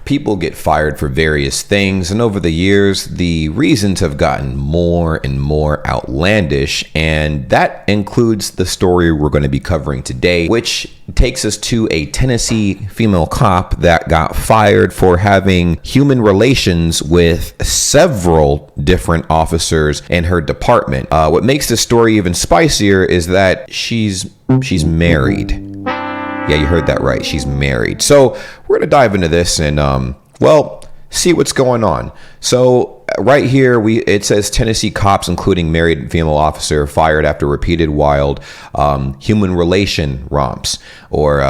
people get fired for various things, and over the years, the reasons have gotten more and more outlandish, and that includes the story we're going to be covering today, which takes us to a Tennessee female cop that got fired for having human relations with several different officers in her department. What makes this story even spicier is that she's married. Yeah, you heard that right. She's married. So we're going to dive into this and, see what's going on. So right here, it says Tennessee cops, including married female officer, fired after repeated wild human relation romps or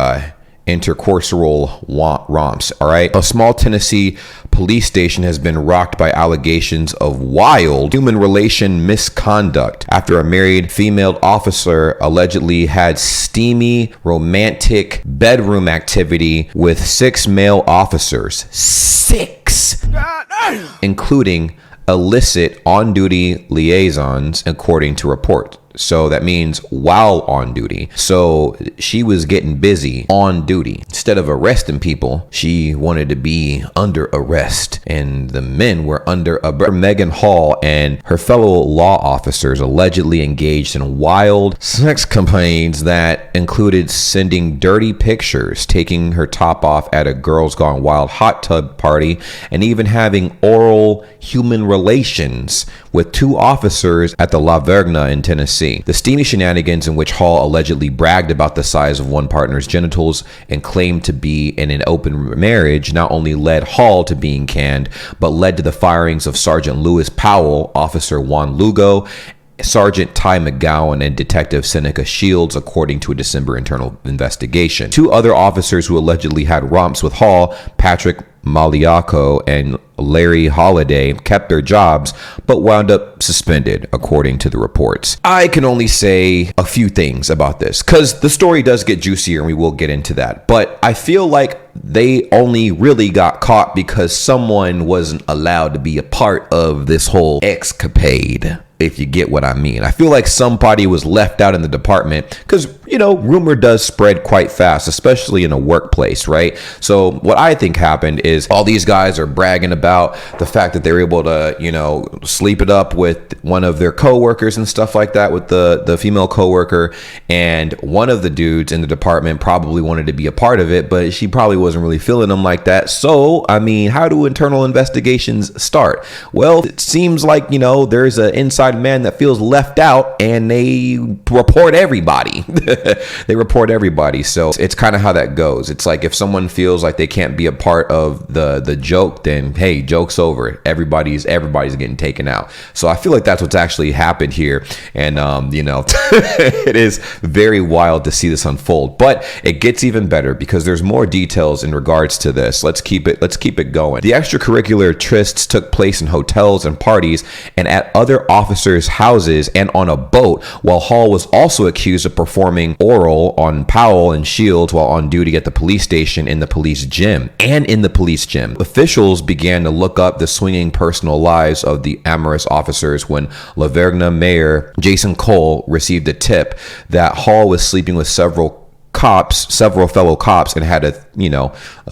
intercorporal romps. All right. A small Tennessee police station has been rocked by allegations of wild human relation misconduct after a married female officer allegedly had steamy, romantic bedroom activity with 6 male officers. 6! Including illicit on-duty liaisons, according to reports. So that means while on duty. So she was getting busy on duty. Instead of arresting people, she wanted to be under arrest. And the men were under arrest. Megan Hall and her fellow law officers allegedly engaged in wild sex campaigns that included sending dirty pictures, taking her top off at a Girls Gone Wild hot tub party, and even having oral human relations with 2 officers at the La Vergna in Tennessee. The steamy shenanigans in which Hall allegedly bragged about the size of one partner's genitals and claimed to be in an open marriage not only led Hall to being canned, but led to the firings of Sergeant Lewis Powell, Officer Juan Lugo, Sergeant Ty McGowan, and Detective Seneca Shields, according to a December internal investigation. 2 other officers who allegedly had romps with Hall, Patrick Maliaco and Larry Holiday, kept their jobs but wound up suspended, according to the reports. I can only say a few things about this because the story does get juicier and we will get into that. But I feel like they only really got caught because someone wasn't allowed to be a part of this whole escapade, if you get what I mean. I feel like somebody was left out in the department because, rumor does spread quite fast, especially in a workplace, right? So what I think happened is all these guys are bragging about the fact that they're able to, sleep it up with one of their coworkers and stuff like that, with the female coworker. And one of the dudes in the department probably wanted to be a part of it, but she probably wasn't really feeling them like that. So, how do internal investigations start? Well, it seems like, there's an inside man that feels left out and they report everybody. They report everybody. So it's kind of how that goes. It's like if someone feels like they can't be a part of the joke, then hey, joke's over. Everybody's getting taken out. So I feel like that's what's actually happened here. And it is very wild to see this unfold, but it gets even better because there's more details in regards to this. Let's keep it going. The extracurricular trysts took place in hotels and parties and at other officers' houses and on a boat, while Hall was also accused of performing oral on Powell and Shields while on duty at the police station in the police gym. Officials began to look up the swinging personal lives of the amorous officers when La Vergna Mayor Jason Cole received a tip that Hall was sleeping with several fellow cops, and had a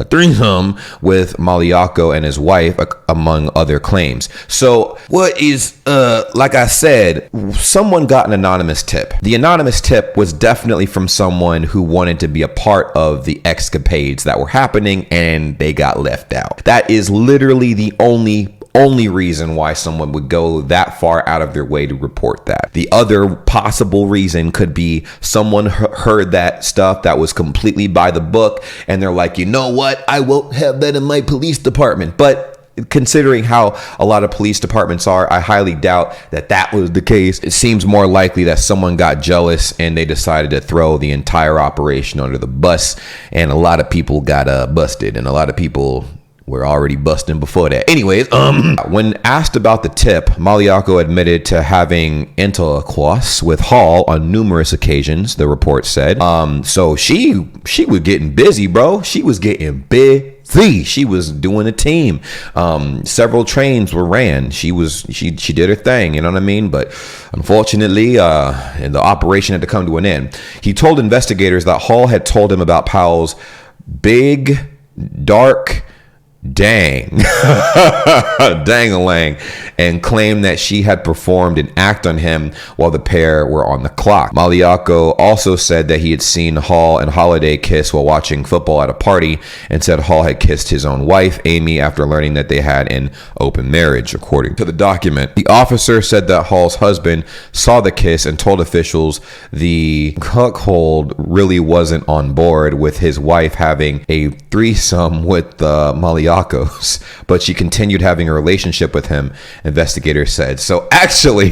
threesome with Maliaco and his wife, among other claims. So what is, like I said, someone got an anonymous tip. The anonymous tip was definitely from someone who wanted to be a part of the escapades that were happening, and they got left out. That is literally the only reason why someone would go that far out of their way to report that. The other possible reason could be someone heard that stuff that was completely by the book, and they're like, you know what, I won't have that in my police department. But considering how a lot of police departments are, I highly doubt that was the case. It seems more likely that someone got jealous and they decided to throw the entire operation under the bus, and a lot of people got busted, and a lot of people were already busting before that. Anyways, when asked about the tip, Maliaco admitted to having intercourse with Hall on numerous occasions, the report said. So she was getting busy, bro. She was getting busy. She was doing a team. Several trains were ran. She did her thing, you know what I mean? But unfortunately, and the operation had to come to an end. He told investigators that Hall had told him about Powell's big, dark, Dang. Dang-a-lang. And claimed that she had performed an act on him while the pair were on the clock. Maliaco also said that he had seen Hall and Holiday kiss while watching football at a party, and said Hall had kissed his own wife, Amy, after learning that they had an open marriage, according to the document. The officer said that Hall's husband saw the kiss and told officials the cuckold really wasn't on board with his wife having a threesome with the Maliacos, but she continued having a relationship with him, investigators said. So actually,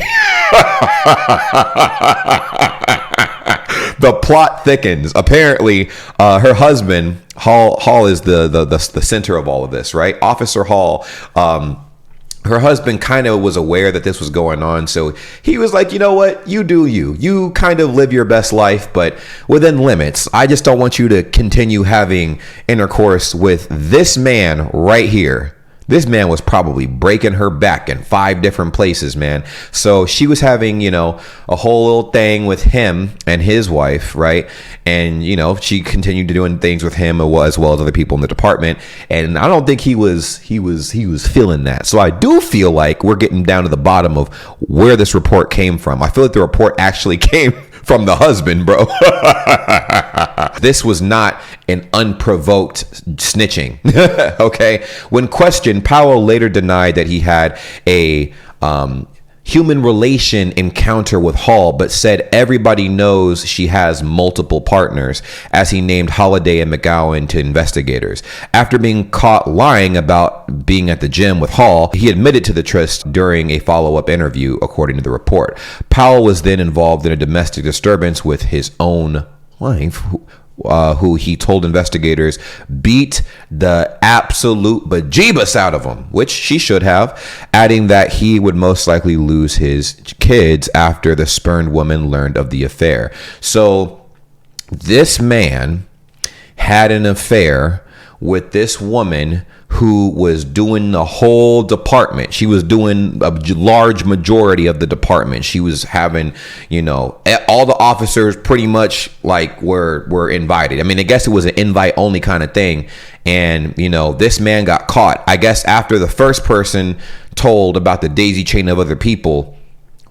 the plot thickens. Apparently, her husband, Hall is the center of all of this, right? Officer Hall, her husband kind of was aware that this was going on. So he was like, you know what? You do you. You kind of live your best life, but within limits. I just don't want you to continue having intercourse with this man right here. This man was probably breaking her back in 5 different places, man. So she was having, a whole little thing with him and his wife, right? And, she continued to doing things with him as well as other people in the department. And I don't think he was feeling that. So I do feel like we're getting down to the bottom of where this report came from. I feel like the report actually came from the husband, bro. This was not an unprovoked snitching. Okay. When questioned, Powell later denied that he had a human relation encounter with Hall, but said everybody knows she has multiple partners, as he named Holiday and McGowan to investigators. After being caught lying about being at the gym with Hall, he admitted to the tryst during a follow-up interview, according to the report. Powell was then involved in a domestic disturbance with his own wife, who he told investigators beat the absolute bejeebus out of him, which she should have, adding that he would most likely lose his kids after the spurned woman learned of the affair. So this man had an affair with this woman who was doing the whole department. She was doing a large majority of the department. She was having, all the officers pretty much like were invited. I mean, I guess it was an invite only kind of thing. And, this man got caught. I guess after the first person told about the daisy chain of other people,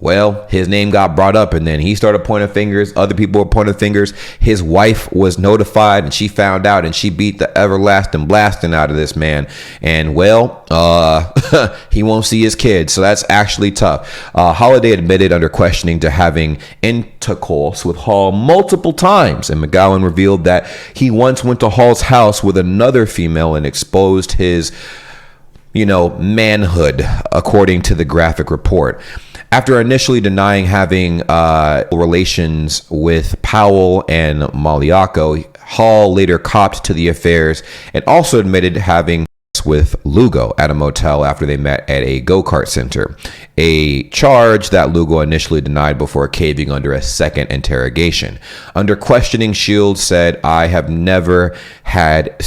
well, his name got brought up, and then he started pointing fingers. Other people were pointing fingers. His wife was notified, and she found out, and she beat the everlasting blasting out of this man. And well, he won't see his kids, so that's actually tough. Holiday admitted under questioning to having intercourse with Hall multiple times, and McGowan revealed that he once went to Hall's house with another female and exposed his, manhood, according to the graphic report. After initially denying having relations with Powell and Maliaco, Hall later copped to the affairs and also admitted having with Lugo at a motel after they met at a go-kart center, a charge that Lugo initially denied before caving under a second interrogation. Under questioning, Shields said, I've never had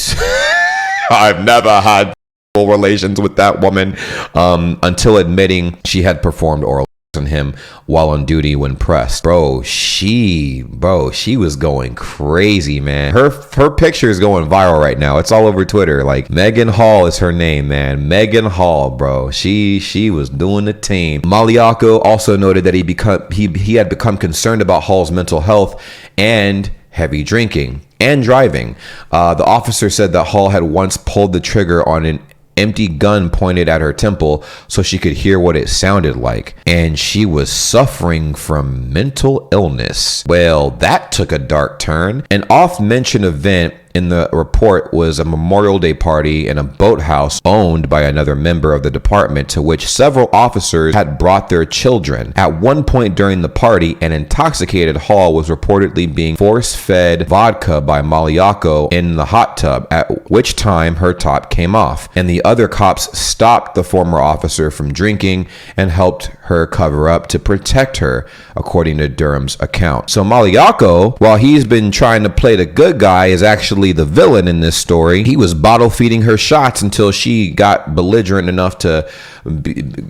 relations with that woman until admitting she had performed oral on him while on duty when pressed. Bro, she was going crazy, man. Her picture is going viral right now. It's all over Twitter. Like, Megan Hall is her name, man. Megan Hall, bro. She was doing the team. Maliaco also noted that he had become concerned about Hall's mental health and heavy drinking and driving. The officer said that Hall had once pulled the trigger on an empty gun pointed at her temple so she could hear what it sounded like, and she was suffering from mental illness. Well, that took a dark turn. An oft-mentioned event in the report was a Memorial Day party in a boathouse owned by another member of the department, to which several officers had brought their children. At one point during the party, an intoxicated Hall was reportedly being force-fed vodka by Maliaco in the hot tub, at which time her top came off, and the other cops stopped the former officer from drinking and helped her cover up to protect her, according to Durham's account. So Maliaco, while he's been trying to play the good guy, is actually really the villain in this story. He was bottle feeding her shots until she got belligerent enough to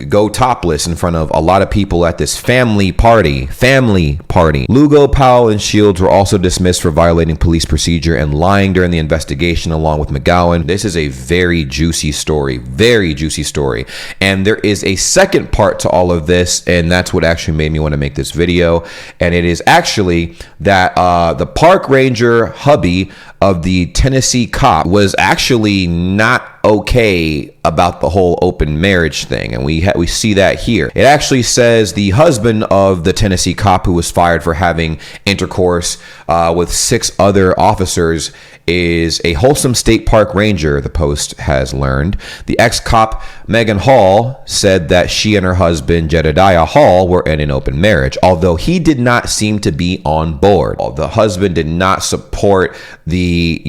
go topless in front of a lot of people at this family party. Lugo, Powell, and Shields were also dismissed for violating police procedure and lying during the investigation, along with McGowan. This is a very juicy story. And there is a second part to all of this, and that's what actually made me want to make this video. And it is actually that the park ranger hubby of the Tennessee cop was actually not okay about the whole open marriage thing, and we see that here. It actually says the husband of the Tennessee cop who was fired for having intercourse with 6 other officers is a wholesome state park ranger, the Post has learned. The ex-cop Megan Hall said that she and her husband Jedediah Hall were in an open marriage, although he did not seem to be on board. The husband did not support the,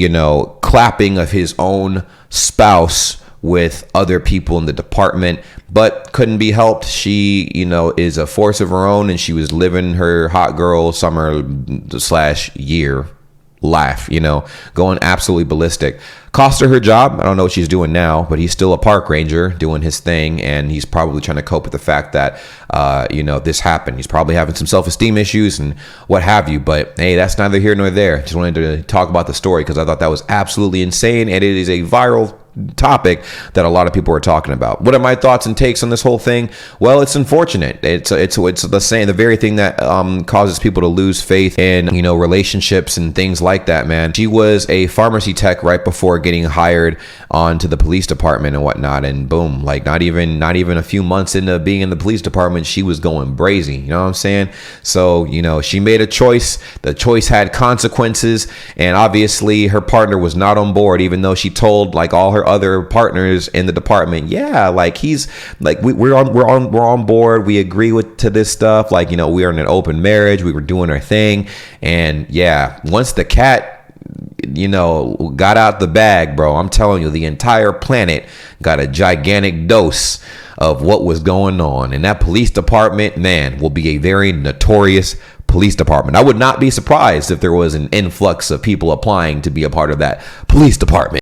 clapping of his own spouse with other people in the department, but couldn't be helped. She, is a force of her own, and she was living her hot girl summer/year life, going absolutely ballistic. Cost her job. I don't know what she's doing now, but he's still a park ranger doing his thing, and he's probably trying to cope with the fact that, this happened. He's probably having some self-esteem issues and what have you, but hey, that's neither here nor there. Just wanted to talk about the story because I thought that was absolutely insane, and it is a viral topic that a lot of people are talking about. What are my thoughts and takes on this whole thing? Well, it's unfortunate. It's the very thing that causes people to lose faith in relationships and things like that, man. She was a pharmacy tech right before getting hired onto the police department and whatnot, and boom, like not even a few months into being in the police department, she was going brazy. You know what I'm saying? So she made a choice. The choice had consequences, and obviously her partner was not on board, even though she told like all her other partners in the department, yeah, like he's like we're on board, we agree to this stuff, like we are in an open marriage, we were doing our thing. And yeah, once the cat got out the bag, bro, I'm telling you, the entire planet got a gigantic dose of what was going on. And that police department, man, will be a very notorious police department. I would not be surprised if there was an influx of people applying to be a part of that police department.